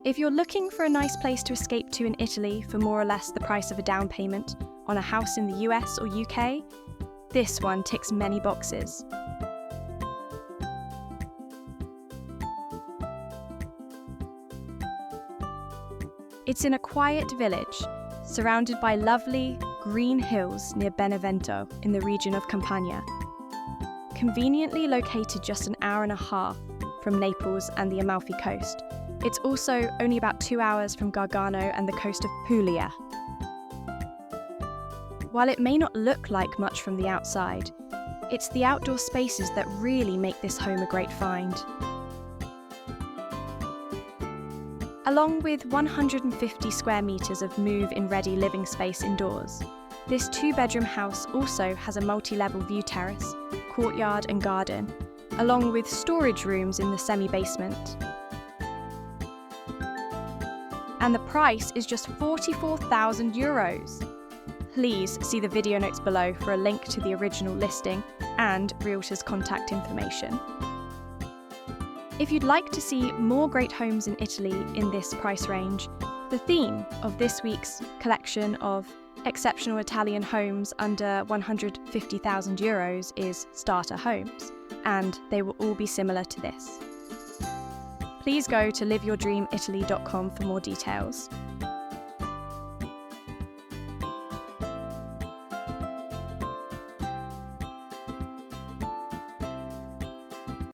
If you're looking for a nice place to escape to in Italy for more or less the price of a down payment on a house in the US or UK, this one ticks many boxes. It's in a quiet village, surrounded by lovely, green hills near Benevento in the region of Campania. Conveniently located just an hour and a half from Naples and the Amalfi coast, it's also only about 2 hours from Gargano and the coast of Puglia. While it may not look like much from the outside, it's the outdoor spaces that really make this home a great find. Along with 150 square metres of move-in-ready living space indoors, this two-bedroom house also has a multi-level view terrace, courtyard and garden, along with storage rooms in the semi-basement. And the price is just €44,000. Please see the video notes below for a link to the original listing and Realtors' contact information. If you'd like to see more great homes in Italy in this price range, the theme of this week's collection of exceptional Italian homes under €150,000 is starter homes, and they will all be similar to this. Please go to liveyourdreamitaly.com for more details.